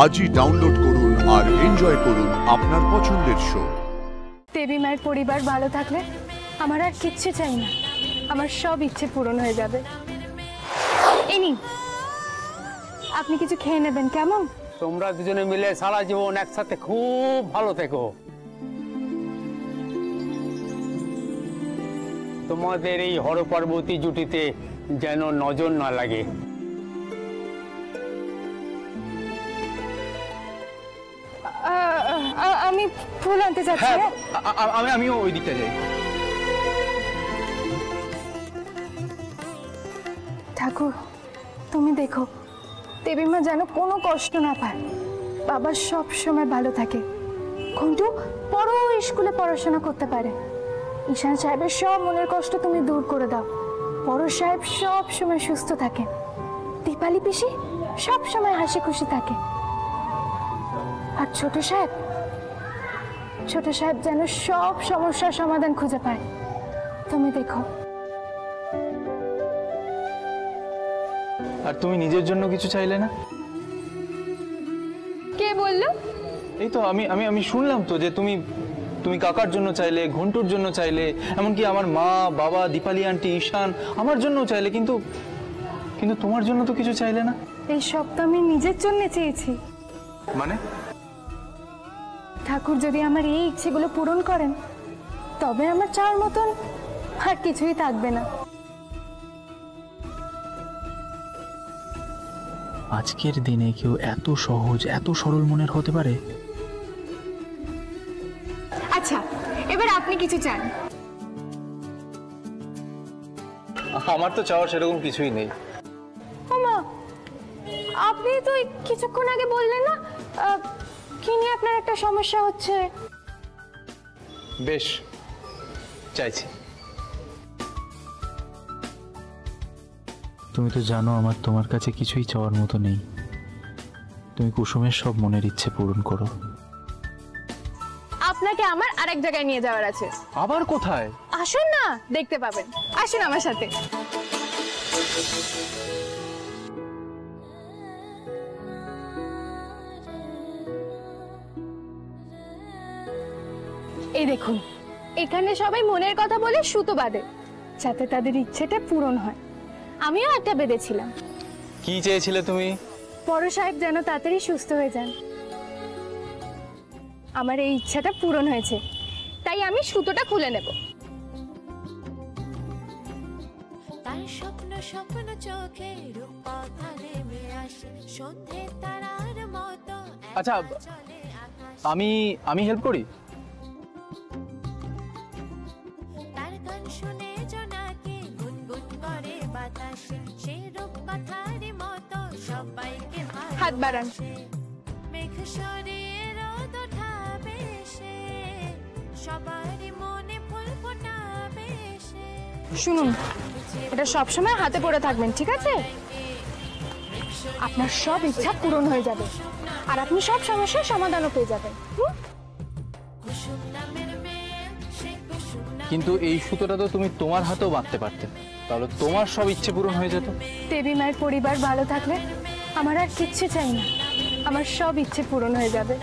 আজই ডাউনলোড করুন আর এনজয় করুন আপনার পছন্দের শো। দেবী মায়ের পরিবার ভালো থাকলে আমার আর কিচ্ছু চাই না, আমার সব ইচ্ছে পূরণ হয়ে যাবে। এই নিন, আপনি কিছু খেয়ে নেবেন কেমন? তোমরা দুজনে মিলে সারা জীবন একসাথে খুব ভালো থেকো। তোমাদের এই হরপার্বতী জুটিতে যেন নজর না লাগে। আমি ফুল আনতে যাচ্ছি। আমিও ওই দিকটা যাই। ঠাকুর, তুমি দেখো দেবী মা যেন কোনো কষ্ট না পায়, বাবা সব সময় ভালো থাকে, ঘন্টু বড় স্কুলে পড়াশোনা করতে পারে, ঈশান সাহেবের সব মনের কষ্ট তুমি দূর করে দাও, বড় সাহেব সব সময় সুস্থ থাকে, দীপালি পিসি সব সময় হাসি খুশি থাকে, আর ছোট সাহেব যেন সব সমস্যার সমাধান খুঁজে পায়। তুমি দেখো। আর তুমি নিজের জন্য কিছু চাইলে না? কে বললো? এই তো আমি শুনলাম তো যে তুমি কাকার জন্য চাইলে, ঘন্টুর জন্য চাইলে, এমনকি আমার মা, বাবা, দীপালি আন্টি, ঈশান আমার জন্যও চাইলে, কিন্তু তোমার জন্য তো কিছু চাইলে না। এই সব তো আমি নিজের জন্য চেয়েছি। মানে? ঠাকুর যদি আমার এই ইচ্ছেগুলো পূরণ করেন তবে আমার চাওয়ার মতন আর কিছুই থাকবে না। আজকের দিনে কেউ এত সহজ, এত সরল মনের হতে পারে? আচ্ছা, এবার আপনি কিছু চান? আমার তো চাওয়ার সেরকম কিছুই নেই। ওমা, আপনি তো কিছুক্ষণ আগে বললেন না কি নিয়ে আপনার একটা সমস্যা হচ্ছে? বেশ, চাইছি। তুমি তো জানো আমার তোমার কাছে কিছুই চাওয়ার মতো নেই। তুমি কুসুমের সব মনের ইচ্ছে পূরণ করো। আপনাকে আমার আরেক জায়গায় নিয়ে যাওয়ার আছে। আবার কোথায়? আসুন না, দেখতে পাবেন। আসুন আমার সাথে। এই দেখুন, এখানে সবাই মনের কথা বলে সুতো বাঁধে যাতে তাদের ইচ্ছেটা পূরণ হয়। আমিও একটা বেঁধেছিলাম। কি চেয়েছিলে তুমি? বড় সাহেব যেন তাড়াতাড়ি সুস্থ হয়ে যান। আমার এই ইচ্ছাটা পূরণ হয়েছে, তাই আমি সুতোটা খুলে নেব। তার স্বপ্ন স্বপ্ন চোখে রূপকথা নেমে আসে সন্ধে তারার মতো। আচ্ছা, আমি হেল্প করি। তার গান শুনে জোনাকি গুনগুন করে বাতাসে সে রূপকথার মতো সবাইকে হাত বাড়ান। মেঘ শরীর রোদ উঠাবে সে সবারই মনে ফুল ফোটাবে সে। শুনুন, এটা সবসময় হাতে পড়ে থাকবেন, ঠিক আছে? আপনার সব ইচ্ছা পূরণ হয়ে যাবে আর আপনি সব সমস্যার সমাধানও পেয়ে যাবেন। কিন্তু এই সুতোটা তো তুমি তোমার হাতেও বাঁধতে পারতে, তাহলে তোমার সব ইচ্ছে পূরণ হয়ে যেত। দেবী মায়ের পরিবার ভালো থাকলে আমার আর কিচ্ছু চাই না, আমার সব ইচ্ছে পূরণ হয়ে যাবে।